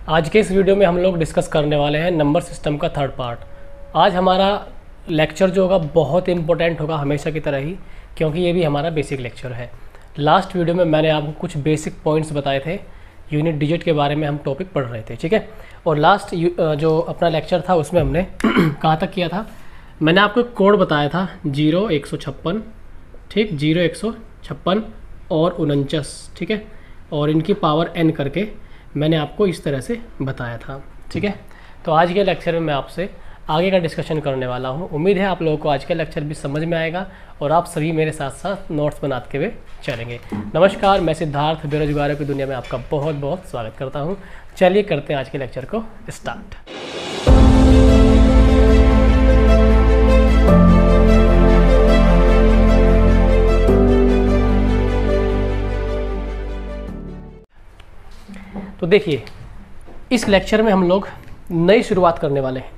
आज के इस वीडियो में हम लोग डिस्कस करने वाले हैं नंबर सिस्टम का थर्ड पार्ट। आज हमारा लेक्चर जो होगा बहुत इंपॉर्टेंट होगा हमेशा की तरह ही, क्योंकि ये भी हमारा बेसिक लेक्चर है। लास्ट वीडियो में मैंने आपको कुछ बेसिक पॉइंट्स बताए थे, यूनिट डिजिट के बारे में हम टॉपिक पढ़ रहे थे, ठीक है। और लास्ट जो अपना लेक्चर था उसमें हमने कहाँ तक किया था, मैंने आपको एक कोड बताया था 0156, ठीक, 0156 और 49, ठीक है, और इनकी पावर n करके मैंने आपको इस तरह से बताया था, ठीक है। तो आज के लेक्चर में मैं आपसे आगे का डिस्कशन करने वाला हूँ। उम्मीद है आप लोगों को आज का लेक्चर भी समझ में आएगा और आप सभी मेरे साथ साथ नोट्स बनाते हुए चलेंगे। नमस्कार, मैं सिद्धार्थ बेरोजगारों की दुनिया में आपका बहुत बहुत स्वागत करता हूँ। चलिए करते हैं आज के लेक्चर को स्टार्ट। तो देखिए, इस लेक्चर में हम लोग नई शुरुआत करने वाले हैं,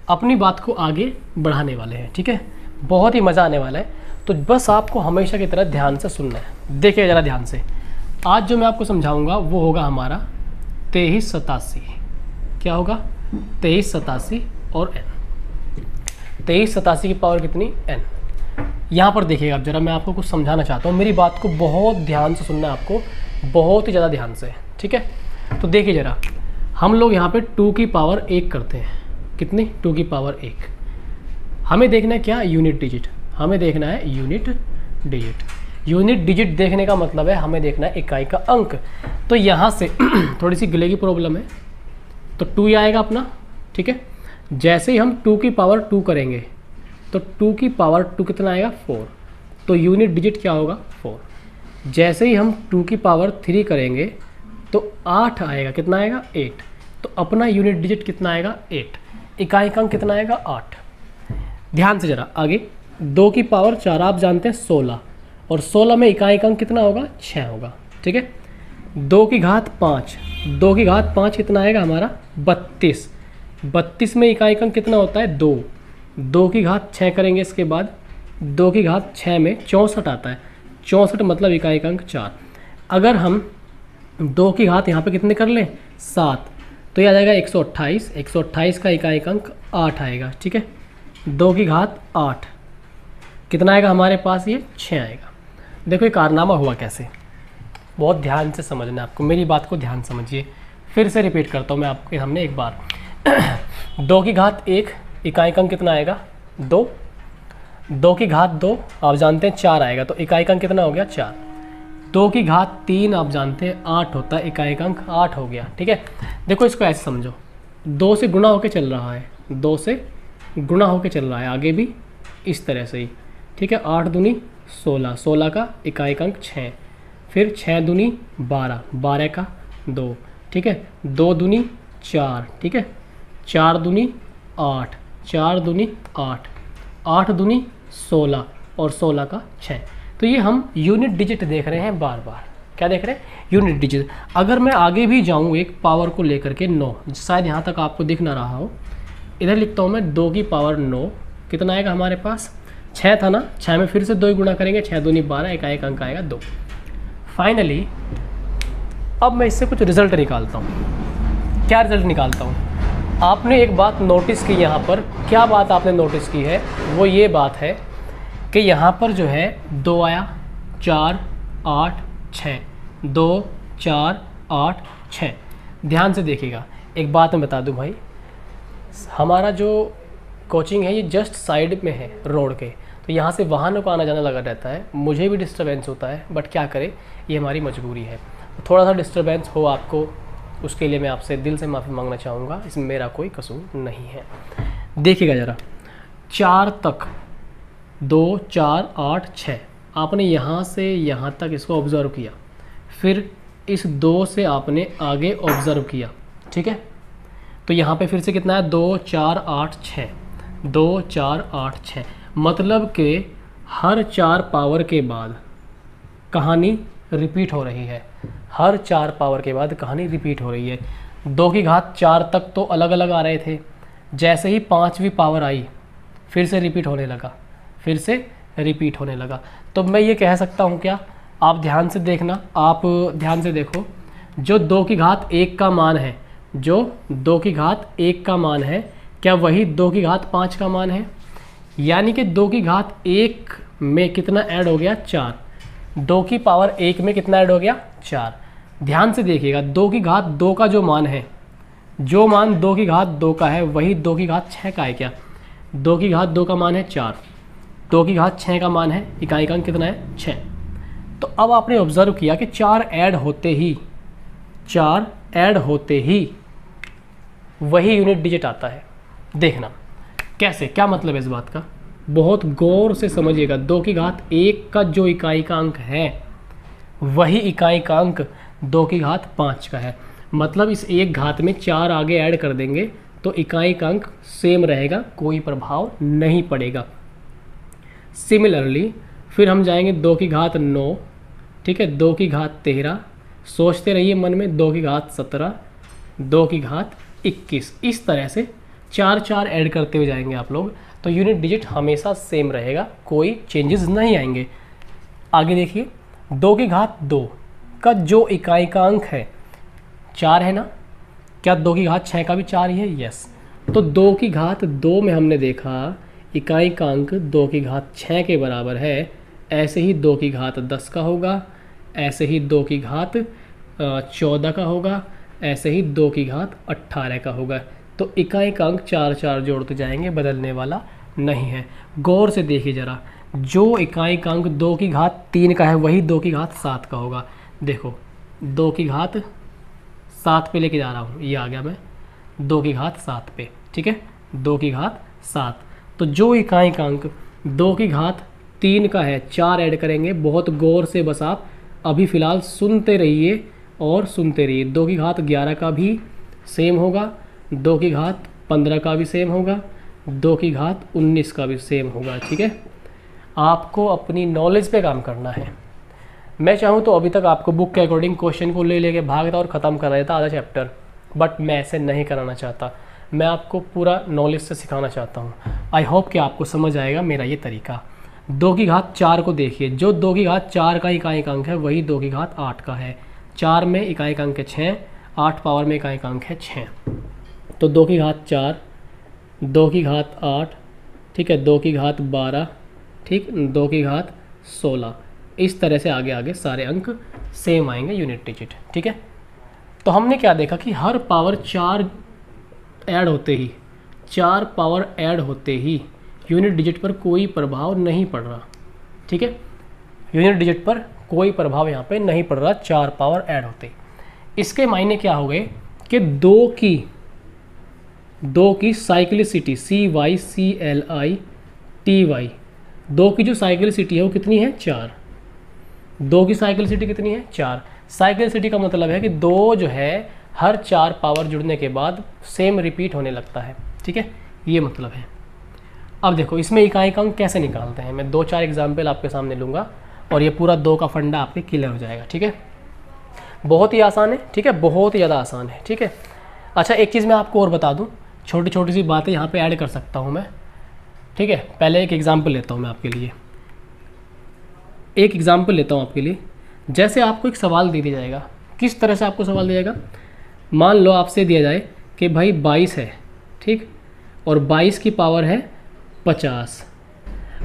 अपनी बात को आगे बढ़ाने वाले हैं, ठीक है। बहुत ही मज़ा आने वाला है, तो बस आपको हमेशा की तरह ध्यान से सुनना है। देखिए ज़रा ध्यान से, आज जो मैं आपको समझाऊंगा वो होगा हमारा 2387। क्या होगा? 2387 और n। 2387 की पावर कितनी? n। यहाँ पर देखिएगा, अब जरा मैं आपको कुछ समझाना चाहता हूँ, मेरी बात को बहुत ध्यान से सुनना है आपको, बहुत ही ज़्यादा ध्यान से, ठीक है। तो देखिए ज़रा, हम लोग यहाँ पे 2 की पावर 1 करते हैं। कितनी? 2 की पावर 1। हमें देखना है क्या? Unit digit. हमें देखना है यूनिट डिजिट। यूनिट डिजिट देखने का मतलब है हमें देखना है इकाई का अंक। तो यहाँ से थोड़ी सी गले की प्रॉब्लम है, तो 2 ही आएगा अपना, ठीक है। जैसे ही हम 2 की पावर 2 करेंगे तो 2 की पावर 2 कितना आएगा? 4। तो यूनिट डिजिट क्या होगा? 4। जैसे ही हम 2 की पावर 3 करेंगे तो 8 आएगा। कितना आएगा? 8। तो अपना यूनिट डिजिट कितना आएगा? 8। इकाई का अंक कितना आएगा? 8। ध्यान से जरा आगे, 2 की पावर 4 आप जानते हैं 16, और 16 में इकाई का अंक कितना होगा? 6 होगा, ठीक है। 2 की घात 5, 2 की घात 5 कितना आएगा हमारा? 32। 32 में इकाई का अंक कितना होता है? 2। 2 की घात 6 करेंगे, इसके बाद 2 की घात 6 में 64 आता है। 64 मतलब इकाई का अंक 4। अगर हम 2 की घात यहाँ पे कितने कर लें? 7, तो ये आ जाएगा 128। 128 का इकाई का अंक 8 आएगा, ठीक है। 2 की घात 8 कितना आएगा हमारे पास? ये 6 आएगा। देखो ये कारनामा हुआ कैसे, बहुत ध्यान से समझना है आपको, मेरी बात को ध्यान समझिए। फिर से रिपीट करता हूँ मैं आपके सामने एक बार। 2 की घात 1 इकाई का अंक कितना आएगा? 2। 2 की घात 2 आप जानते हैं 4 आएगा, तो इकाई का अंक कितना हो गया? 4। 2 की घात 3 आप जानते हैं 8 होता है, इकाई का अंक 8 हो गया, ठीक है। देखो इसको ऐसे समझो, 2 से गुणा होके चल रहा है, 2 से गुणा होके चल रहा है, आगे भी इस तरह से ही, ठीक है। 8 दूनी 16, 16 का इकाई का अंक 6, फिर 6 दूनी 12, 12 का 2, ठीक है। 2 दूनी 4, ठीक है। 4 दूनी 8, 4 दूनी 8, 8 दूनी 16 और 16 का 6। तो ये हम यूनिट डिजिट देख रहे हैं बार बार। क्या देख रहे हैं? Unit digit. अगर मैं आगे भी जाऊँ एक पावर को लेकर के 9, शायद यहाँ तक आपको दिख ना रहा हो, इधर लिखता हूँ मैं 2 की पावर 9, कितना आएगा हमारे पास? 6 था ना, 6 में फिर से 2 ही गुणा करेंगे, 6 दूनी 12, इकाई का अंक आएगा 2। फाइनली अब मैं इससे कुछ रिजल्ट निकालता हूँ। क्या रिजल्ट निकालता हूँ? आपने एक बात नोटिस की यहाँ पर। क्या बात आपने नोटिस की है? वो ये बात है कि यहाँ पर जो है 2 आया, 4 8 6, 2 4 8 6। ध्यान से देखिएगा, एक बात मैं बता दूं भाई, हमारा जो कोचिंग है ये जस्ट साइड में है रोड के, तो यहाँ से वाहनों का आना जाना लगा रहता है, मुझे भी डिस्टर्बेंस होता है, बट क्या करें, ये हमारी मजबूरी है। थोड़ा सा डिस्टर्बेंस हो आपको, उसके लिए मैं आपसे दिल से माफ़ी मांगना चाहूँगा, इसमें मेरा कोई कसूर नहीं है। देखिएगा ज़रा, 4 तक 2 4 8 6 आपने यहाँ से यहाँ तक इसको ऑब्ज़र्व किया, फिर इस 2 से आपने आगे ऑब्ज़र्व किया, ठीक है। तो यहाँ पे फिर से कितना है? 2 4 8 6, 2 4 8 6, मतलब कि हर 4 पावर के बाद कहानी रिपीट हो रही है। हर 4 पावर के बाद कहानी रिपीट हो रही है। 2 की घात 4 तक तो अलग अलग आ रहे थे, जैसे ही 5वीं पावर आई फिर से रिपीट होने लगा, फिर से रिपीट होने लगा। तो मैं ये कह सकता हूँ क्या? आप ध्यान से देखना, आप ध्यान से देखो, जो 2 की घात 1 का मान है जो 2 की घात 1 का मान है, क्या वही 2 की घात 5 का मान है? यानी कि 2 की घात 1 में कितना ऐड हो गया? 4। 2 की पावर 1 में कितना ऐड हो गया? 4। ध्यान से देखिएगा, 2 की घात 2 का जो मान है, जो मान 2 की घात 2 का है वही 2 की घात 6 का है क्या? 2 की घात 2 का मान है 4, 2 की घात 6 का मान है, इकाई अंक कितना है? 6। तो अब आपने ऑब्जर्व किया कि 4 ऐड होते ही वही यूनिट डिजिट आता है। देखना कैसे, क्या मतलब है इस बात का, बहुत गौर से समझिएगा। 2 की घात 1 का जो इकाई का अंक है वही इकाई का अंक 2 की घात 5 का है। मतलब इस एक घात में 4 आगे ऐड कर देंगे तो इकाई का अंक सेम रहेगा, कोई प्रभाव नहीं पड़ेगा। सिमिलरली फिर हम जाएंगे 2 की घात 9, ठीक है, 2 की घात 13, सोचते रहिए मन में, 2 की घात 17, 2 की घात 21। इस तरह से 4 ऐड करते हुए जाएंगे आप लोग, तो यूनिट डिजिट हमेशा सेम रहेगा, कोई चेंजेस नहीं आएंगे। आगे देखिए, 2 की घात 2 का जो इकाई का अंक है 4 है ना, क्या 2 की घात 6 का भी 4 ही है? यस। तो 2 की घात 2 में हमने देखा इकाई का अंक 2 की घात 6 के बराबर है, ऐसे ही 2 की घात 10 का होगा, ऐसे ही 2 की घात 14 का होगा, ऐसे ही 2 की घात 18 का होगा। तो इकाई का अंक 4 जोड़ते जाएंगे, बदलने वाला नहीं है। गौर से देखिए ज़रा, जो इकाई का अंक 2 की घात 3 का है वही 2 की घात 7 का होगा। देखो 2 की घात 7 पे लेके जा रहा हूँ, ये आ गया मैं 2 की घात 7 पे, ठीक है, 2 की घात 7। तो जो इकाई का अंक 2 की घात 3 का है, 4 ऐड करेंगे। बहुत गौर से बस आप अभी फ़िलहाल सुनते रहिए और सुनते रहिए। 2 की घात 11 का भी सेम होगा, 2 की घात 15 का भी सेम होगा, 2 की घात 19 का भी सेम होगा, ठीक है। आपको अपनी नॉलेज पे काम करना है। मैं चाहूँ तो अभी तक आपको बुक के अकॉर्डिंग क्वेश्चन को ले लेके भागता और ख़त्म कर देता आधा चैप्टर, बट मैं ऐसे नहीं कराना चाहता। मैं आपको पूरा नॉलेज से सिखाना चाहता हूँ। आई होप कि आपको समझ आएगा मेरा ये तरीका। 2 की घात 4 को देखिए, जो 2 की घात 4 का इकाई का अंक है वही 2 की घात 8 का है। 4 में इकाई का अंक है 6, 8 पावर में इकाई का अंक है 6। तो 2 की घात 4, 2 की घात 8, ठीक है, 2 की घात 12, ठीक, 2 की घात 16। इस तरह से आगे आगे सारे अंक सेम आएंगे यूनिट डिजिट, ठीक है। तो हमने क्या देखा कि हर पावर 4 ऐड होते ही, 4 पावर ऐड होते ही यूनिट डिजिट पर कोई प्रभाव नहीं पड़ रहा, ठीक है। यूनिट डिजिट पर कोई प्रभाव यहाँ पे नहीं पड़ रहा 4 पावर ऐड होते ही। इसके मायने क्या हो गए कि 2 की साइक्लिसिटी CYCLITY, 2 की जो साइक्लिसिटी है वो कितनी है? 4। 2 की साइक्लिसिटी कितनी है? 4। साइक्लिसिटी का मतलब है कि 2 जो है हर 4 पावर जुड़ने के बाद सेम रिपीट होने लगता है, ठीक है, ये मतलब है। अब देखो इसमें इकाई का अंक कैसे निकालते हैं, मैं 2-4 एग्जाम्पल आपके सामने लूँगा और ये पूरा 2 का फंडा आपके क्लियर हो जाएगा, ठीक है। बहुत ही आसान है, ठीक है, बहुत ही ज़्यादा आसान है, ठीक है। अच्छा एक चीज़ मैं आपको और बता दूँ, छोटी छोटी सी बातें यहाँ पे ऐड कर सकता हूँ मैं, ठीक है। पहले एक एग्जाम्पल लेता हूँ मैं आपके लिए, एक एग्जाम्पल लेता हूँ आपके लिए। जैसे आपको एक सवाल दे दिया जाएगा, किस तरह से आपको सवाल दिया जाएगा, मान लो आपसे दिया जाए कि भाई 22 है, ठीक, और 22 की पावर है 50।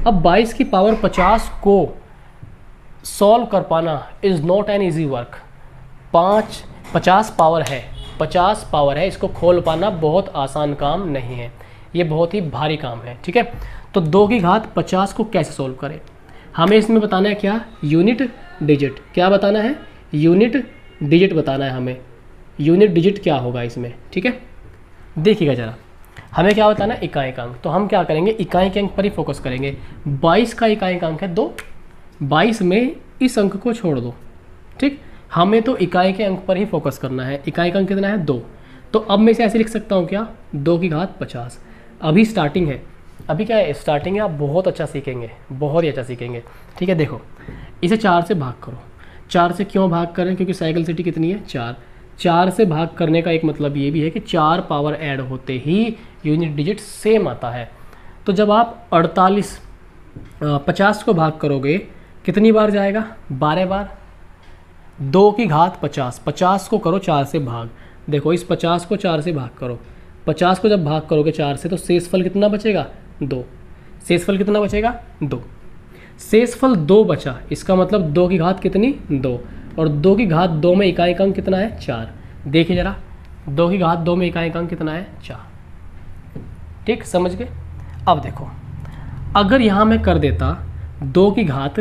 अब 22 की पावर 50 को सॉल्व कर पाना is not an easy work. 50 power है, 50 पावर है, इसको खोल पाना बहुत आसान काम नहीं है, ये बहुत ही भारी काम है, ठीक है। तो 2 की घात 50 को कैसे सॉल्व करें, हमें इसमें बताना है क्या? Unit digit. क्या बताना है? यूनिट डिजिट बताना है हमें। यूनिट डिजिट क्या होगा इसमें, ठीक है। देखिएगा ज़रा, हमें क्या बताना है? इकाई का अंक। तो हम क्या करेंगे? इकाई के अंक पर ही फोकस करेंगे। 22 का इकाई का अंक है 2, 22 में इस अंक को छोड़ दो, ठीक। हमें तो इकाई के अंक पर ही फोकस करना है। इकाई का अंक कितना है? 2। तो अब मैं इसे ऐसे लिख सकता हूँ क्या? 2 की घात 50। अभी स्टार्टिंग है, अभी क्या है? स्टार्टिंग है, आप बहुत अच्छा सीखेंगे, बहुत ही अच्छा सीखेंगे, ठीक है। देखो इसे 4 से भाग करो। 4 से क्यों भाग करें? क्योंकि साइक्लिसिटी कितनी है? 4। 4 से भाग करने का एक मतलब ये भी है कि 4 पावर ऐड होते ही यूनिट डिजिट सेम आता है। तो जब आप 50 को भाग करोगे कितनी बार जाएगा? 12 बार। 2 की घात 50, 50 को करो 4 से भाग, देखो इस 50 को 4 से भाग करो, 50 को जब भाग करोगे 4 से तो शेषफल कितना बचेगा 2। शेषफल कितना बचेगा 2। शेषफल 2 बचा, इसका मतलब 2 की घात कितनी 2, और 2 की घात 2 में इकाई अंक कितना है 4। देखिए जरा 2 की घात 2 में इकाई अंक कितना है 4। ठीक, समझ गए। अब देखो अगर यहाँ मैं कर देता 2 की घात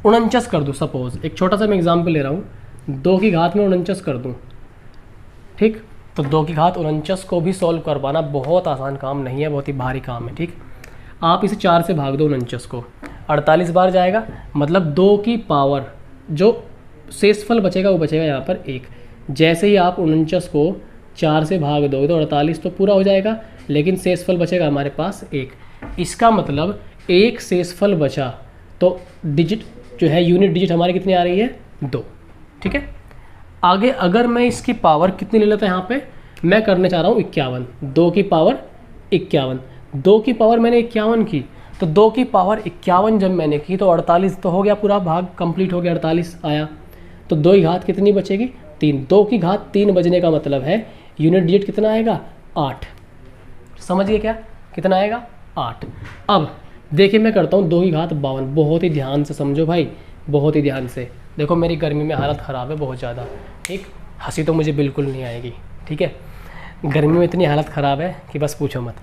49 कर दूँ, सपोज एक छोटा सा मैं एग्जाम्पल ले रहा हूँ, 2 की घात में 49 कर दूँ, ठीक, तो 2 की घात 49 को भी सॉल्व कर पाना बहुत आसान काम नहीं है, बहुत ही भारी काम है। ठीक, आप इसे 4 से भाग दो 49 को, 48 बार जाएगा, मतलब 2 की पावर जो शेषफल बचेगा वो बचेगा यहाँ पर 1। जैसे ही आप 49 को 4 से भाग दोगे तो 48 तो पूरा हो जाएगा, लेकिन शेषफल बचेगा हमारे पास 1। इसका मतलब 1 शेषफल बचा, तो डिजिट जो है यूनिट डिजिट हमारी कितनी आ रही है 2। ठीक है, आगे अगर मैं इसकी पावर कितनी ले लेता हूँ, यहाँ पे मैं करने चाह रहा हूँ 51, 2 की पावर 51, 2 की पावर मैंने 51 की, तो 2 की पावर 51 जब मैंने की तो 48 तो हो गया, पूरा भाग कंप्लीट हो गया, 48 आया, तो 2 की घात कितनी बचेगी 3। 2 की घात 3 बजने का मतलब है यूनिट डिजिट कितना आएगा 8। समझिए क्या कितना आएगा 8। अब देखिए मैं करता हूँ 2 की घात 52, बहुत ही ध्यान से समझो भाई, बहुत ही ध्यान से। देखो मेरी गर्मी में हालत ख़राब है बहुत ज़्यादा, ठीक, हंसी तो मुझे बिल्कुल नहीं आएगी, ठीक है, गर्मी में इतनी हालत ख़राब है कि बस पूछो मत।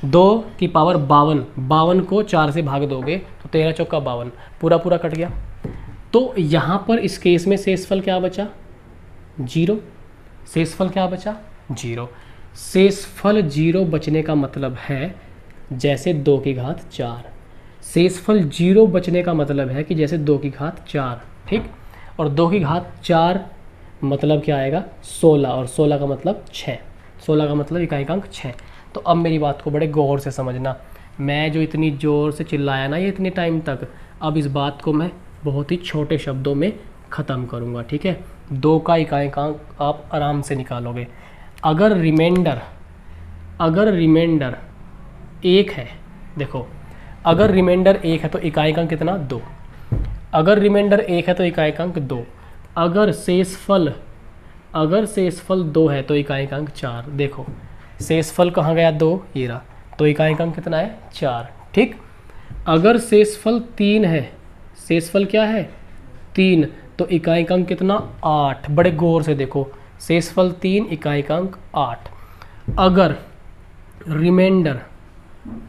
2 की पावर 52, 52 को 4 से भाग दोगे तो 13 चौका 52, पूरा पूरा कट गया। तो यहाँ पर इस केस में शेषफल क्या बचा 0। शेषफल क्या बचा 0। शेषफल 0 बचने का मतलब है जैसे 2 की घात 4। शेषफल 0 बचने का मतलब है कि जैसे 2 की घात 4, ठीक, और 2 की घात 4 मतलब क्या आएगा 16, और 16 का मतलब 6, 16 का मतलब इकाई अंक 6। तो अब मेरी बात को बड़े गौर से समझना, मैं जो इतनी ज़ोर से चिल्लाया ना ये इतने टाइम तक, अब इस बात को मैं बहुत ही छोटे शब्दों में ख़त्म करूँगा। ठीक है, 2 का इकाई अंक आप आराम से निकालोगे। अगर रिमाइंडर 1 है, देखो अगर रिमाइंडर 1 है तो इकाई अंक कितना 2, अगर रिमाइंडर 1 है तो इकाई अंक 2, अगर शेषफल 2 है तो इकाई अंक 4। देखो शेषफल कहाँ गया 2, ये रहा, तो इकाई अंक कितना है 4। ठीक, अगर शेषफल 3 है, शेषफल क्या है 3, तो इकाई अंक कितना 8। बड़े गौर से देखो, शेषफल 3 इकाई अंक 8। अगर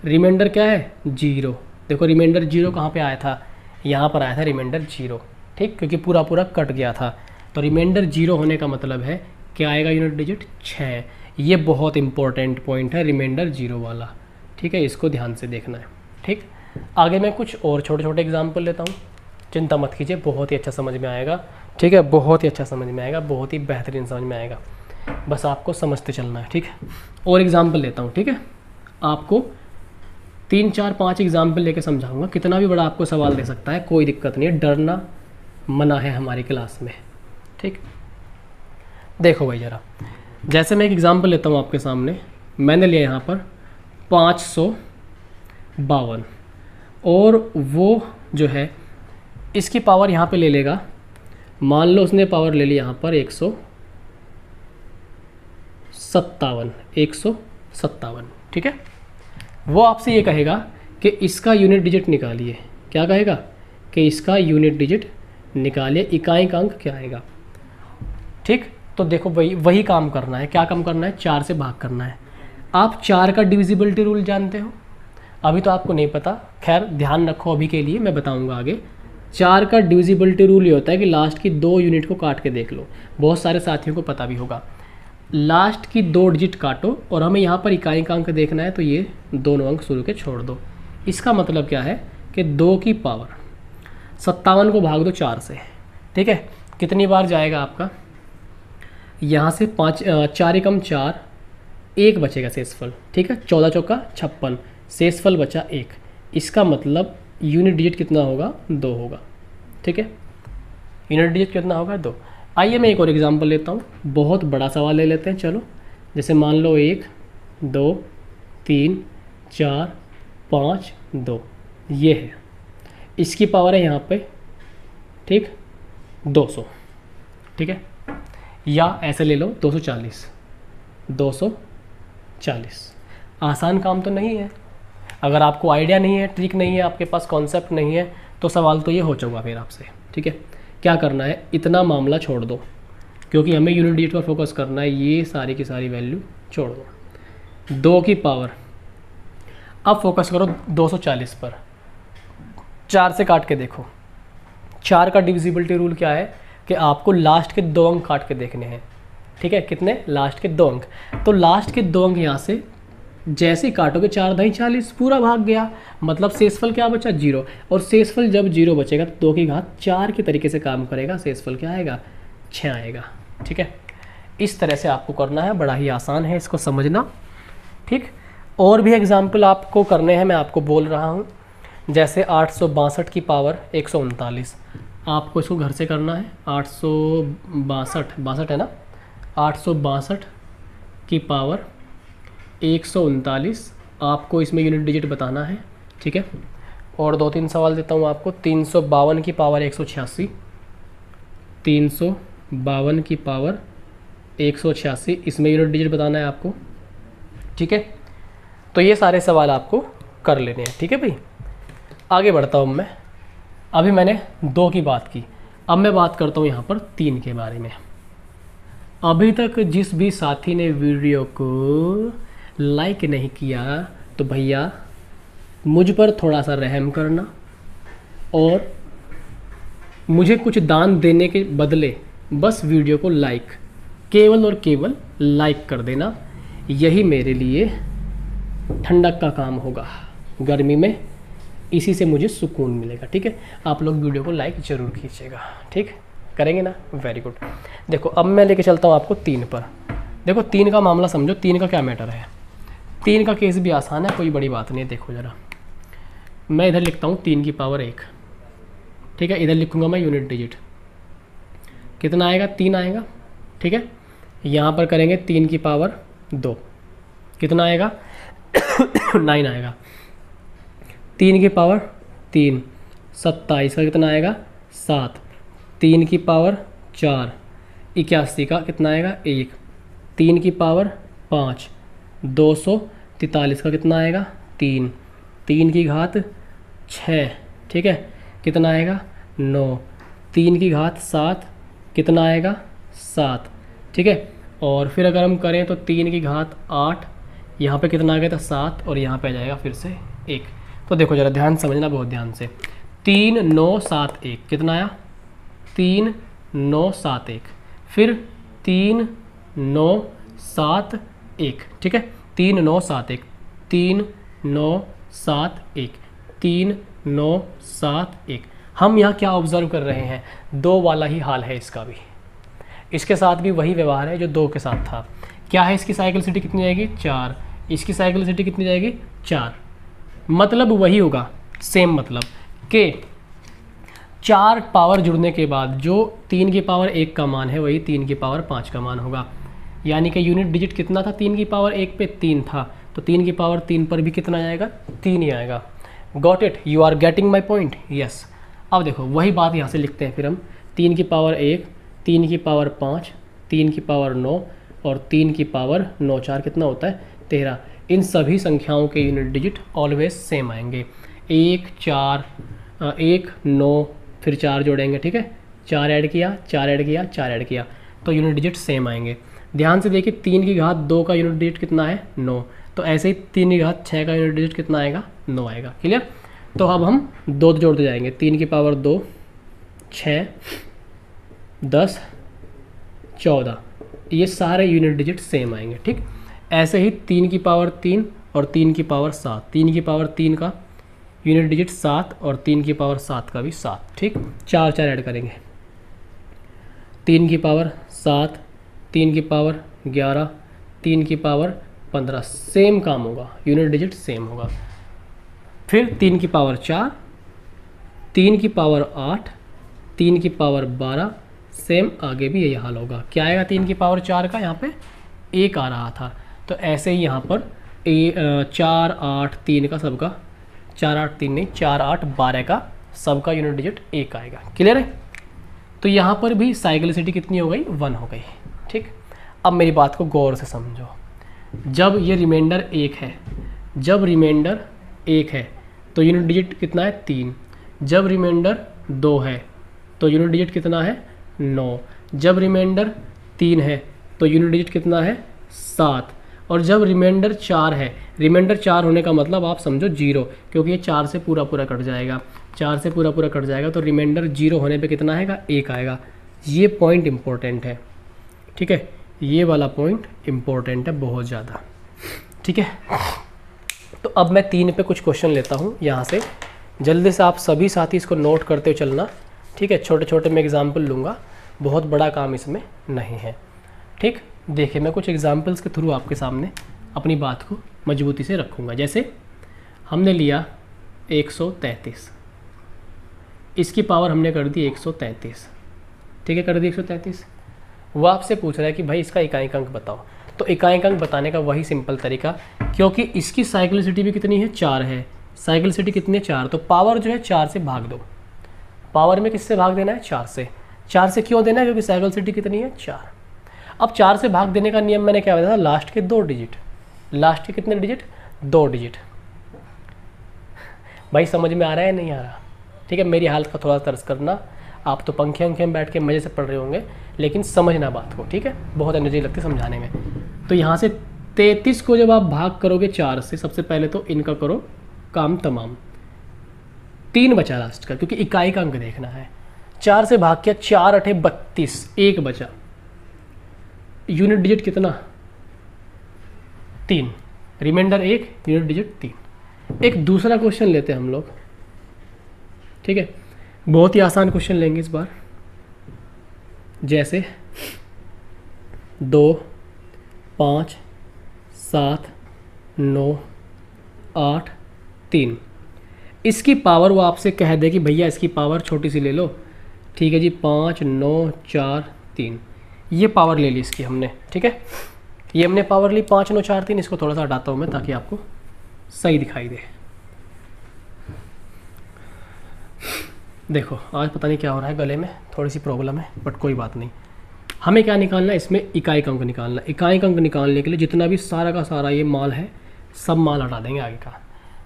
रिमाइंडर क्या है 0, देखो रिमाइंडर 0 कहाँ पे आया था, यहाँ पर आया था रिमाइंडर 0, ठीक, क्योंकि पूरा पूरा कट गया था। तो रिमाइंडर 0 होने का मतलब है क्या आएगा यूनिट डिजिट 6। ये बहुत इंपॉर्टेंट पॉइंट है रिमाइंडर 0 वाला, ठीक है, इसको ध्यान से देखना है। ठीक, आगे मैं कुछ और छोटे छोटे एग्जाम्पल लेता हूँ, चिंता मत कीजिए, बहुत ही अच्छा समझ में आएगा। ठीक है, बहुत ही अच्छा समझ में आएगा, बहुत ही बेहतरीन समझ में आएगा, बस आपको समझते चलना है। ठीक है, और एग्जाम्पल लेता हूँ, ठीक है, आपको 3 4 5 एग्जाम्पल लेके समझाऊंगा, कितना भी बड़ा आपको सवाल दे सकता है, कोई दिक्कत नहीं है, डरना मना है हमारी क्लास में। ठीक, देखो भाई जरा, जैसे मैं एक एग्जाम्पल लेता हूँ आपके सामने, मैंने लिया यहाँ पर 552, और वो जो है इसकी पावर यहाँ पे ले लेगा, मान लो उसने पावर ले ली यहाँ पर 157, ठीक है, वो आपसे ये कहेगा कि इसका यूनिट डिजिट निकालिए। क्या कहेगा कि इसका यूनिट डिजिट निकालिए, इकाई का अंक क्या आएगा। ठीक, तो देखो वही काम करना है, क्या काम करना है 4 से भाग करना है। आप 4 का डिविजिबिलिटी रूल जानते हो, अभी तो आपको नहीं पता, खैर ध्यान रखो, अभी के लिए मैं बताऊंगा आगे। 4 का डिविजिबिलिटी रूल ये होता है कि लास्ट की 2 यूनिट को काट के देख लो, बहुत सारे साथियों को पता भी होगा। लास्ट की 2 डिजिट काटो और हमें यहाँ पर इकाई का अंक देखना है, तो ये दोनों अंक शुरू के छोड़ दो। इसका मतलब क्या है कि 2 की पावर 57 को भाग दो 4 से, ठीक है, कितनी बार जाएगा आपका, यहाँ से 4 एकम 4, 1 बचेगा शेषफल, ठीक है, 14 चौका 56, शेषफल बचा 1। इसका मतलब यूनिट डिजिट कितना होगा 2 होगा। ठीक है, यूनिट डिजिट कितना होगा 2। आइए मैं एक और एग्जांपल लेता हूँ, बहुत बड़ा सवाल ले लेते हैं, चलो, जैसे मान लो 1 2 3 4 5 2, ये है, इसकी पावर है यहाँ पे, ठीक 200, ठीक है, या ऐसे ले लो 240, 240। आसान काम तो नहीं है। अगर आपको आइडिया नहीं है, ट्रिक नहीं है, आपके पास कॉन्सेप्ट नहीं है, तो सवाल तो ये हो चुका फिर आपसे। ठीक है, क्या करना है, इतना मामला छोड़ दो, क्योंकि हमें यूनिट डिजिट पर फोकस करना है। ये सारी की सारी वैल्यू छोड़ दो। 2 की पावर, अब फोकस करो 240 पर। 4 से काट के देखो। 4 का डिविजिबिलिटी रूल क्या है कि आपको लास्ट के 2 अंक काट के देखने हैं। ठीक है, कितने, लास्ट के 2 अंक। तो लास्ट के 2 अंक यहाँ से जैसे ही काटोगे 4 दही 40, पूरा भाग गया, मतलब शेषफल क्या बचा, 0। और शेषफल जब 0 बचेगा तो 2 की घात 4 के तरीके से काम करेगा, शेषफल क्या आएगा, 6 आएगा। ठीक है, इस तरह से आपको करना है, बड़ा ही आसान है इसको समझना। ठीक, और भी एग्जाम्पल आपको करने हैं, मैं आपको बोल रहा हूँ। जैसे 862 की पावर 139, आपको इसको घर से करना है। 862 है ना, 862 की पावर 139, आपको इसमें यूनिट डिजिट बताना है। ठीक है, और 2-3 सवाल देता हूँ आपको। 352 की पावर 186, 352 की पावर 186, इसमें यूनिट डिजिट बताना है आपको। ठीक है, तो ये सारे सवाल आपको कर लेने हैं। ठीक है भाई, आगे बढ़ता हूँ मैं। अभी मैंने 2 की बात की, अब मैं बात करता हूँ यहाँ पर 3 के बारे में। अभी तक जिस भी साथी ने वीडियो को लाइक नहीं किया, तो भैया मुझ पर थोड़ा सा रहम करना और मुझे कुछ दान देने के बदले बस वीडियो को लाइक, केवल और केवल लाइक कर देना। यही मेरे लिए ठंडक का काम होगा गर्मी में, इसी से मुझे सुकून मिलेगा। ठीक है, आप लोग वीडियो को लाइक ज़रूर कीजिएगा। ठीक, करेंगे ना, वेरी गुड। देखो अब मैं लेके चलता हूँ आपको 3 पर। देखो 3 का मामला समझो, 3 का क्या मैटर है। 3 का केस भी आसान है, कोई बड़ी बात नहीं है। देखो ज़रा, मैं इधर लिखता हूँ 3 की पावर 1। ठीक है, इधर लिखूँगा मैं यूनिट डिजिट, कितना आएगा, 3 आएगा। ठीक है, यहाँ पर करेंगे 3 की पावर 2, कितना आएगा 9 आएगा। 3 की पावर 3, 27 का कितना आएगा, 7। 3 की पावर 4, 81 का कितना आएगा, 1। 3 की पावर 5, 243 का कितना आएगा, 3। 3 की घात 6, ठीक है, कितना आएगा, 9। 3 की घात 7, कितना आएगा, 7। ठीक है, और फिर अगर हम करें तो 3 की घात 8, यहाँ पे कितना आ गया था, 7, और यहाँ पे आ जाएगा फिर से 1। तो देखो ज़रा ध्यान समझना, बहुत ध्यान से। 3 9 7 1 कितना आया, 3 9 7 1, फिर 3 9 7 1। ठीक है, 3 9 7 1, 3 9 7 1, 3 9 7 1। हम यहाँ क्या ऑब्जर्व कर रहे हैं, 2 वाला ही हाल है इसका भी। इसके साथ भी वही व्यवहार है जो 2 के साथ था। क्या है, इसकी साइक्लिसिटी कितनी जाएगी, 4। इसकी साइक्लिसिटी कितनी जाएगी, 4। मतलब वही होगा, सेम मतलब कि 4 पावर जुड़ने के बाद जो 3 की पावर 1 का मान है वही 3 की पावर 5 का मान होगा। यानी कि यूनिट डिजिट कितना था 3 की पावर 1 पे, 3 था, तो 3 की पावर 3 पर भी कितना आएगा, 3 ही आएगा। Got it, you are getting my point, yes. अब देखो वही बात यहाँ से लिखते हैं फिर हम। 3 की पावर 1, 3 की पावर 5, 3 की पावर 9 और 3 की पावर 9, 4 कितना होता है, 13। इन सभी संख्याओं के यूनिट डिजिट ऑलवेज सेम आएंगे। 1 4 1 9 फिर 4 जोड़ेंगे, ठीक है, 4 ऐड किया, 4 ऐड किया, 4 ऐड किया, तो यूनिट डिजिट सेम आएंगे। ध्यान से देखिए, 3 की घात 2 का यूनिट डिजिट कितना है, 9। तो ऐसे ही 3 की घात 6 का यूनिट डिजिट कितना आएगा, 9 आएगा। क्लियर। तो अब हम 2 जोड़ते जाएंगे, 3 की पावर 2 6 10 14, ये सारे यूनिट डिजिट सेम आएंगे। ठीक, ऐसे ही 3 की पावर 3 और 3 की पावर 7, 3 की पावर 3 का यूनिट डिजिट 7 और 3 की पावर 7 का भी 7। ठीक, 4 4 ऐड करेंगे, 3 की पावर 7, 3 की पावर 11, 3 की पावर 15, सेम काम होगा, यूनिट डिजिट सेम होगा। फिर 3 की पावर 4, 3 की पावर 8, 3 की पावर 12, सेम आगे भी यही हाल होगा। क्या आएगा 3 की पावर 4 का, यहाँ पे 1 आ रहा था, तो ऐसे ही यहाँ पर 4 8 3 का सबका, 4 8 3 नहीं, 4 8 12 का सबका यूनिट डिजिट 1 आएगा। क्लियर है। तो यहाँ पर भी साइक्लिसिटी कितनी हो गई, 1 हो गई। अब मेरी बात को गौर से समझो। जब ये रिमाइंडर 1 है, जब रिमाइंडर 1 है तो यूनिट डिजिट कितना है 3। जब रिमाइंडर 2 है तो यूनिट डिजिट कितना है 9। जब रिमाइंडर 3 है तो यूनिट डिजिट कितना है 7। और जब रिमाइंडर 4 है, रिमाइंडर 4 होने का मतलब आप समझो 0, क्योंकि ये 4 से पूरा पूरा कट जाएगा, 4 से पूरा पूरा कट जाएगा तो रिमाइंडर 0 होने पे कितना आएगा 1 आएगा। ये पॉइंट इम्पोर्टेंट है, ठीक है, ये वाला पॉइंट इम्पोर्टेंट है बहुत ज़्यादा, ठीक है। तो अब मैं 3 पे कुछ क्वेश्चन लेता हूँ यहाँ से, जल्दी से आप सभी साथी इसको नोट करते हुए चलना, ठीक है। छोटे छोटे मैं एग्जाम्पल लूँगा, बहुत बड़ा काम इसमें नहीं है, ठीक। देखिए मैं कुछ एग्जाम्पल्स के थ्रू आपके सामने अपनी बात को मजबूती से रखूँगा। जैसे हमने लिया 133, इसकी पावर हमने कर दी 133, ठीक है, कर दी 133। वो आपसे पूछ रहा है कि भाई इसका इकाई अंक बताओ। तो इकाई अंक बताने का वही सिंपल तरीका, क्योंकि इसकी साइक्लिसिटी भी कितनी है 4 है, साइक्लिसिटी कितनी है 4, तो पावर जो है 4 से भाग दो। पावर में किससे भाग देना है 4 से। 4 से क्यों देना है, क्योंकि साइक्लिसिटी कितनी है 4। अब 4 से भाग देने का नियम मैंने क्या बताया था, लास्ट के 2 डिजिट, लास्ट के कितने डिजिट 2 डिजिट। भाई समझ में आ रहा है नहीं आ रहा, ठीक है। मेरी हालत का थोड़ा तर्स करना, आप तो पंखे अंखे में बैठ के मज़े से पढ़ रहे होंगे, लेकिन समझना बात को, ठीक है, बहुत एनर्जी लगती है समझाने में। तो यहाँ से 33 को जब आप भाग करोगे 4 से, सबसे पहले तो इनका करो काम तमाम, 3 बचा लास्ट का, क्योंकि इकाई का अंक देखना है। 4 से भाग किया, 4 8 32, 1 बचा, यूनिट डिजिट कितना 3, रिमाइंडर 1, यूनिट डिजिट 3। एक दूसरा क्वेश्चन लेते हैं हम लोग, ठीक है, बहुत ही आसान क्वेश्चन लेंगे इस बार। जैसे 2 5 7 9 8 3, इसकी पावर वो आपसे कह दे कि भैया इसकी पावर छोटी सी ले लो, ठीक है जी, 5 9 4 3, ये पावर ले ली इसकी हमने, ठीक है, ये हमने पावर ली 5 9 4 3। इसको थोड़ा सा हटाता हूँ मैं ताकि आपको सही दिखाई दे। देखो आज पता नहीं क्या हो रहा है, गले में थोड़ी सी प्रॉब्लम है, बट कोई बात नहीं। हमें क्या निकालना है, इसमें इकाई अंक निकालना। इकाई अंक निकालने के लिए जितना भी सारा का सारा ये माल है, सब माल हटा देंगे आगे का,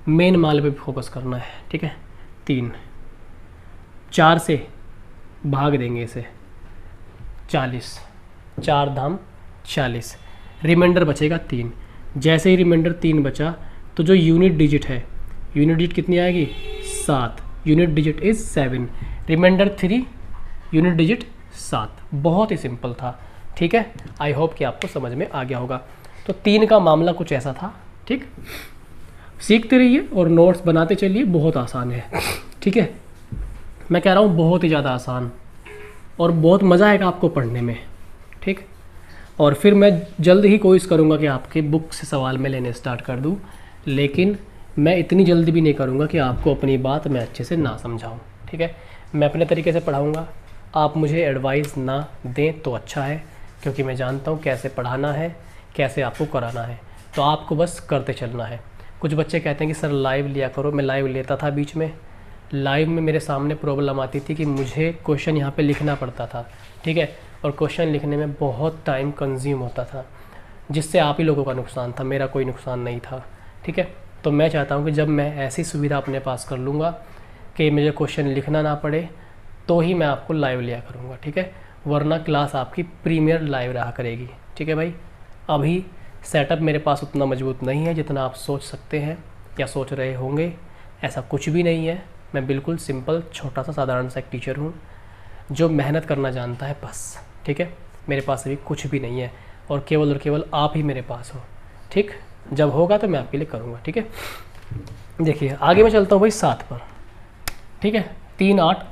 मेन माल पे फोकस करना है, ठीक है। 3, 4 से भाग देंगे इसे 40, 4 धाम 40, रिमाइंडर बचेगा 3। जैसे ही रिमाइंडर 3 बचा तो जो यूनिट डिजिट है, यूनिट डिजिट कितनी आएगी 7, unit digit is 7, remainder 3, unit digit 7। बहुत ही सिंपल था, ठीक है। आई होप कि आपको समझ में आ गया होगा। तो 3 का मामला कुछ ऐसा था, ठीक। सीखते रहिए और नोट्स बनाते चलिए, बहुत आसान है, ठीक है। मैं कह रहा हूँ बहुत ही ज़्यादा आसान, और बहुत मज़ा आएगा आपको पढ़ने में, ठीक। और फिर मैं जल्द ही कोशिश करूँगा कि आपके बुक से सवाल मैं लेने स्टार्ट कर दूँ, लेकिन मैं इतनी जल्दी भी नहीं करूँगा कि आपको अपनी बात मैं अच्छे से ना समझाऊँ, ठीक है। मैं अपने तरीके से पढ़ाऊँगा, आप मुझे एडवाइस ना दें तो अच्छा है, क्योंकि मैं जानता हूँ कैसे पढ़ाना है, कैसे आपको कराना है, तो आपको बस करते चलना है। कुछ बच्चे कहते हैं कि सर लाइव लिया करो, मैं लाइव लेता था बीच में। लाइव में मेरे सामने प्रॉब्लम आती थी कि मुझे क्वेश्चन यहाँ पे लिखना पड़ता था, ठीक है, और क्वेश्चन लिखने में बहुत टाइम कंज्यूम होता था, जिससे आप ही लोगों का नुकसान था, मेरा कोई नुकसान नहीं था, ठीक है। तो मैं चाहता हूँ कि जब मैं ऐसी सुविधा अपने पास कर लूँगा कि मुझे क्वेश्चन लिखना ना पड़े, तो ही मैं आपको लाइव लिया करूँगा, ठीक है, वरना क्लास आपकी प्रीमियर लाइव रहा करेगी, ठीक है भाई। अभी सेटअप मेरे पास उतना मजबूत नहीं है जितना आप सोच सकते हैं या सोच रहे होंगे, ऐसा कुछ भी नहीं है। मैं बिल्कुल सिंपल छोटा सा साधारण सा एक टीचर हूँ जो मेहनत करना जानता है बस, ठीक है। मेरे पास अभी कुछ भी नहीं है, और केवल आप ही मेरे पास हो, ठीक। जब होगा तो मैं आपके लिए करूँगा, ठीक है। देखिए आगे मैं चलता हूँ भाई 7 पर, ठीक है। 3 8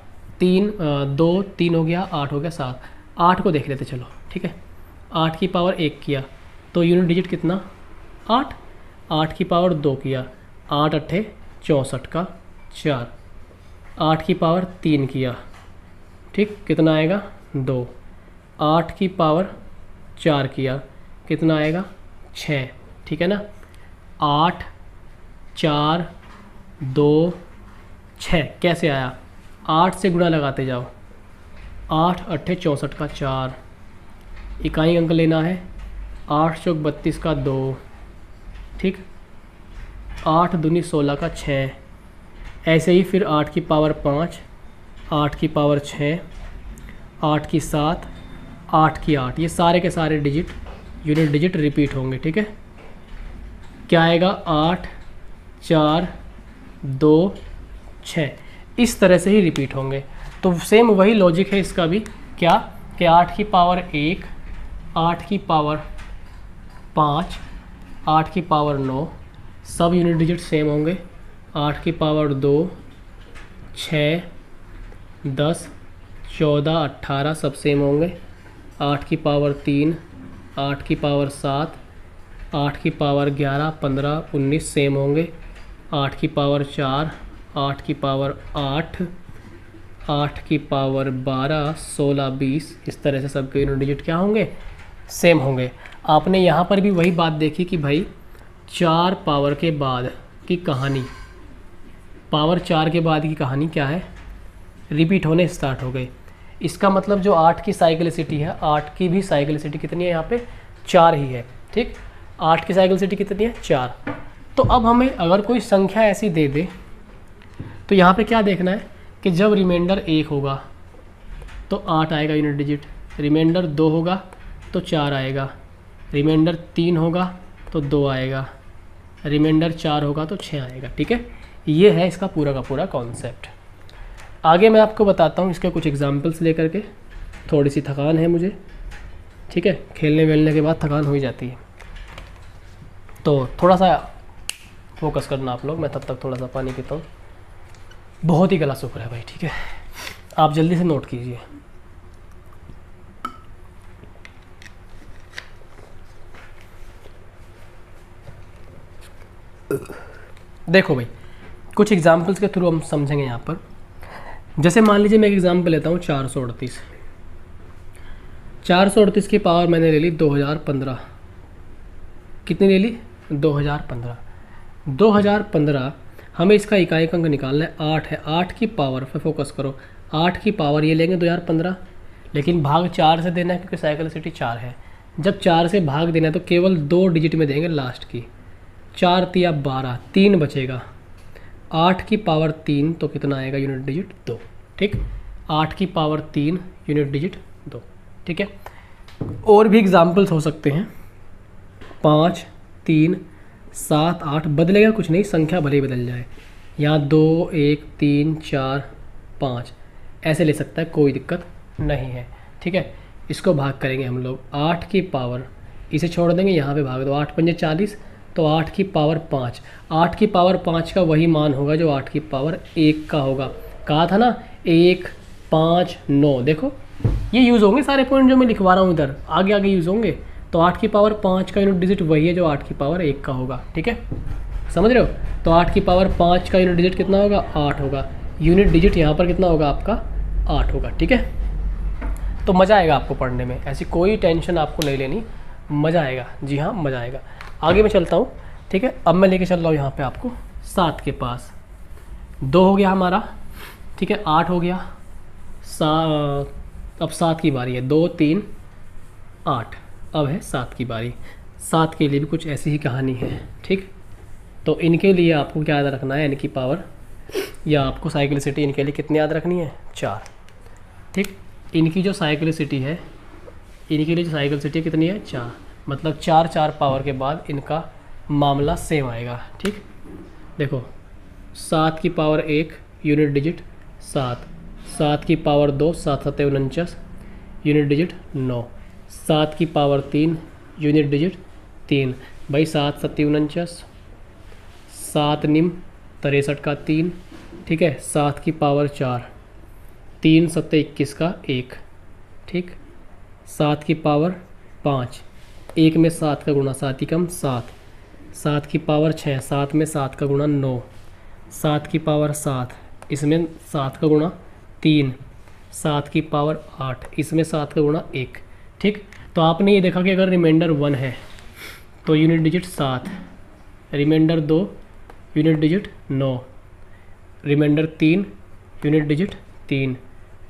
3 2 3 हो गया, 8 हो गया, 7, 8 को देख लेते चलो, ठीक है। 8 की पावर 1 किया तो यूनिट डिजिट कितना 8, 8 की पावर 2 किया, 8 8 64 का 4, 8 की पावर 3 किया, ठीक, कितना आएगा 2, 8 की पावर 4 किया, कितना आएगा 6, ठीक है ना। 8 4 2 6 कैसे आया, 8 से गुणा लगाते जाओ, 8 8 64 का 4, इकाई अंक लेना है 8 चौक 32 का 2, ठीक, 8 दूनी 16 का 6, ऐसे ही फिर 8 की पावर 5, 8 की पावर 6, 8 की 7, 8 की 8, ये सारे के सारे डिजिट यूनिट डिजिट रिपीट होंगे, ठीक है। क्या आएगा 8 4 2 6, इस तरह से ही रिपीट होंगे। तो सेम वही लॉजिक है इसका भी, क्या कि 8 की पावर 1, 8 की पावर 5, 8 की पावर 9, सब यूनिट डिजिट सेम होंगे। 8 की पावर 2, 6, 10, 14, 18 सब सेम होंगे। 8 की पावर 3, 8 की पावर 7, 8 की पावर 11, 15, 19 सेम होंगे। 8 की पावर 4, 8 की पावर 8, 8 की पावर 12, 16, 20, इस तरह से सबके यूनिट डिजिट क्या होंगे, सेम होंगे। आपने यहाँ पर भी वही बात देखी कि भाई 4 पावर के बाद की कहानी, पावर 4 के बाद की कहानी क्या है, रिपीट होने स्टार्ट हो गए। इसका मतलब जो 8 की साइक्लिसिटी है, 8 की भी साइक्लिसिटी कितनी है यहाँ पे, 4 ही है, ठीक। 8 की साइक्लिसिटी कितनी है, 4। तो अब हमें अगर कोई संख्या ऐसी दे दे तो यहाँ पे क्या देखना है कि जब रिमाइंडर 1 होगा तो 8 आएगा यूनिट डिजिट, रिमाइंडर 2 होगा तो 4 आएगा, रिमाइंडर 3 होगा तो 2 आएगा, रिमाइंडर 4 होगा तो 6 आएगा, ठीक है। ये है इसका पूरा का पूरा कॉन्सेप्ट। आगे मैं आपको बताता हूँ इसके कुछ एग्जांपल्स लेकर के। थोड़ी सी थकान है मुझे, ठीक है, खेलने वेलने के बाद थकान हो ही जाती है, तो थोड़ा सा फोकस करना आप लोग। मैं तब तक थोड़ा सा पानी पीता हूँ। बहुत ही गला सूख रहा है भाई, ठीक है, आप जल्दी से नोट कीजिए। देखो भाई, कुछ एग्जांपल्स के थ्रू हम समझेंगे यहाँ पर। जैसे मान लीजिए मैं एक एग्जांपल लेता हूँ 438। 438 की पावर मैंने ले ली 2015। कितनी ले ली, 2015। 2015 हमें इसका इकाई अंक निकालना है, 8 है। 8 की पावर पे फोकस करो, 8 की पावर ये लेंगे 2015, लेकिन भाग 4 से देना है क्योंकि साइक्लिसिटी 4 है। जब 4 से भाग देना है तो केवल 2 डिजिट में देंगे लास्ट की। 4 तिया 12, 3 बचेगा। 8 की पावर 3 तो कितना आएगा यूनिट डिजिट, 2, ठीक। 8 की पावर 3 यूनिट डिजिट 2, ठीक है। और भी एग्जाम्पल्स हो सकते हैं, 5, 3, 7, 8, बदलेगा कुछ नहीं, संख्या भले ही बदल जाए। यहाँ 2, 1, 3, 4, 5 ऐसे ले सकता है, कोई दिक्कत नहीं है, ठीक है। इसको भाग करेंगे हम लोग, 8 की पावर, इसे छोड़ देंगे, यहाँ पे भाग दो, 8 पंजे 40, तो 8 की पावर 5। 8 की पावर 5 का वही मान होगा जो 8 की पावर 1 का होगा। कहा था ना 1, 5, 9, देखो ये यूज़ होंगे सारे पॉइंट जो मैं लिखवा रहा हूँ इधर, आगे आगे यूज़ होंगे। तो 8 की पावर 5 का यूनिट डिजिट वही है जो 8 की पावर 1 का होगा, ठीक है, समझ रहे हो। तो 8 की पावर 5 का यूनिट डिजिट कितना होगा, 8 होगा। यूनिट डिजिट यहाँ पर कितना होगा आपका, 8 होगा, ठीक है। तो मज़ा आएगा आपको पढ़ने में, ऐसी कोई टेंशन आपको नहीं लेनी, मज़ा आएगा, जी हाँ मज़ा आएगा। आगे मैं चलता हूँ, ठीक है। अब मैं लेके चल रहा हूँ यहाँ पे आपको 7 के पास। 2 हो गया हमारा, ठीक है, 8 हो गया, अब 7 की बारी है, 2, 3, 8, अब है 7 की बारी। 7 के लिए भी कुछ ऐसी ही कहानी है, ठीक। तो इनके लिए आपको क्या याद रखना है, इनकी पावर या आपको साइक्लिसिटी इनके लिए कितनी याद रखनी है, 4, ठीक। इनकी जो साइक्लिसिटी है, इनके लिए जो साइक्लिसिटी कितनी है, 4, मतलब 4 4 पावर के बाद इनका मामला सेम आएगा, ठीक। देखो 7 की पावर 1 यूनिट डिजिट 7, 7 की पावर 2 7 7 49 यूनिट डिजिट 9, 7 की पावर 3 यूनिट डिजिट 3, भाई 7 7 49, 7 निम 63 का 3, ठीक है। 7 की पावर 4, 3 7 21 का 1, ठीक। 7 की पावर 5, 1 में 7 का गुणा 7 ही कम 7, 7 की पावर 6, 7 में 7 का गुणा 9, 7 की पावर 7, इसमें 7 का गुणा 3, 7 की पावर 8, इसमें 7 का गुणा 1, ठीक। तो आपने ये देखा कि अगर रिमाइंडर 1 है तो unit digit 7, remainder 2 unit digit 9, remainder 3 unit digit 3,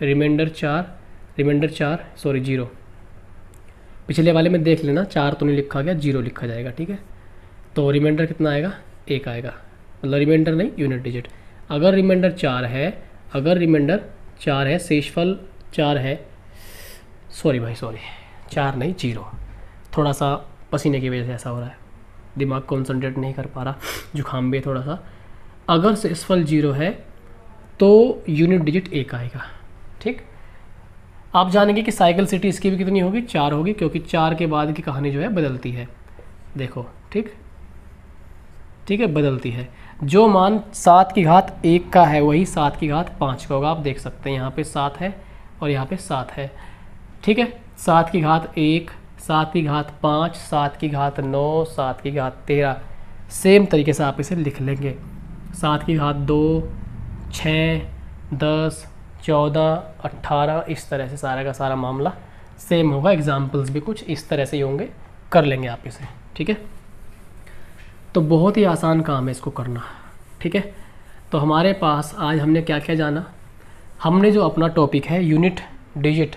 remainder 4 0, पिछले वाले में देख लेना 4 तो नहीं लिखा गया, 0 लिखा जाएगा, ठीक है। तो रिमाइंडर कितना आएगा, 1 आएगा, मतलब रिमाइंडर नहीं यूनिट डिजिट। अगर रिमाइंडर 4 है, शेषफल 4 है, सॉरी 4 नहीं 0, थोड़ा सा पसीने की वजह से ऐसा हो रहा है, दिमाग कॉन्सेंट्रेट नहीं कर पा रहा, जुकाम भी है थोड़ा सा। अगर शेषफल 0 है तो यूनिट डिजिट 1 आएगा, ठीक। आप जानेंगे कि साइकिल सिटी इसकी भी कितनी होगी, 4 होगी, क्योंकि 4 के बाद की कहानी जो है बदलती है, देखो, ठीक है, बदलती है। जो मान 7 की घात 1 का है वही 7 की घात 5 का होगा। आप देख सकते हैं यहाँ पे 7 है और यहाँ पे 7 है, ठीक है। 7 की घात 1, 7 की घात 5, 7 की घात 9, 7 की घात 13, सेम तरीके से आप इसे लिख लेंगे। 7 की घात 2, 6, 10, 14, 18, इस तरह से सारा का सारा मामला सेम होगा। एग्जाम्पल्स भी कुछ इस तरह से ही होंगे, कर लेंगे आप इसे, ठीक है। तो बहुत ही आसान काम है इसको करना, ठीक है। तो हमारे पास आज हमने क्या क्या जाना, हमने जो अपना टॉपिक है यूनिट डिजिट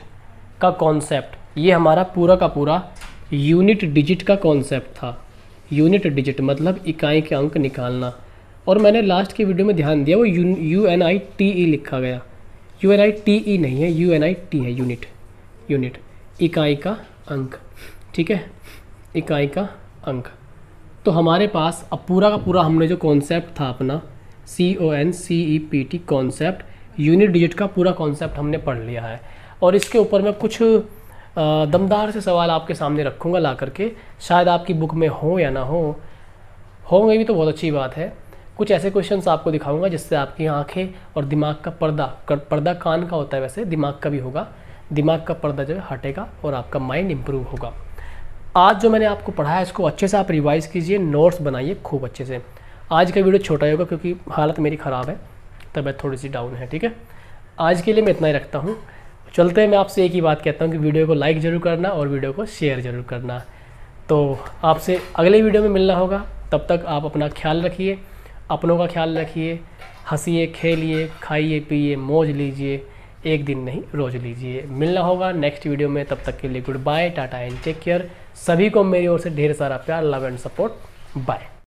का कॉन्सेप्ट, ये हमारा पूरा का पूरा यूनिट डिजिट का कॉन्सेप्ट था। यूनिट डिजिट मतलब इकाई के अंक निकालना। और मैंने लास्ट की वीडियो में ध्यान दिया वो UNITE लिखा गया, UNITE नहीं है, UNIT है, यूनिट इकाई का अंक, ठीक है, इकाई का अंक। तो हमारे पास अब पूरा का पूरा हमने जो कॉन्सेप्ट था अपना CONCEPT कॉन्सेप्ट, यूनिट डिजिट का पूरा कॉन्सेप्ट हमने पढ़ लिया है। और इसके ऊपर मैं कुछ दमदार से सवाल आपके सामने रखूँगा ला करके, शायद आपकी बुक में हो या ना हो, होंगे भी तो बहुत अच्छी बात है। कुछ ऐसे क्वेश्चंस आपको दिखाऊंगा जिससे आपकी आंखें और दिमाग का पर्दा कान का होता है, वैसे दिमाग का भी होगा, दिमाग का पर्दा जो है हटेगा और आपका माइंड इम्प्रूव होगा। आज जो मैंने आपको पढ़ाया इसको अच्छे से आप रिवाइज़ कीजिए, नोट्स बनाइए खूब अच्छे से। आज का वीडियो छोटा होगा क्योंकि हालत मेरी ख़राब है, तबीयत थोड़ी सी डाउन है, ठीक है। आज के लिए मैं इतना ही रखता हूँ। चलते हैं, मैं आपसे एक ही बात कहता हूँ कि वीडियो को लाइक ज़रूर करना और वीडियो को शेयर ज़रूर करना। तो आपसे अगले वीडियो में मिलना होगा, तब तक आप अपना ख्याल रखिए, अपनों का ख्याल रखिए, हंसिए, खेलिए, खाइए, पिए, मौज लीजिए, एक दिन नहीं रोज़ लीजिए। मिलना होगा नेक्स्ट वीडियो में, तब तक के लिए good bye, tata and take care. सभी को मेरी ओर से ढेर सारा प्यार, लव एंड सपोर्ट, बाय।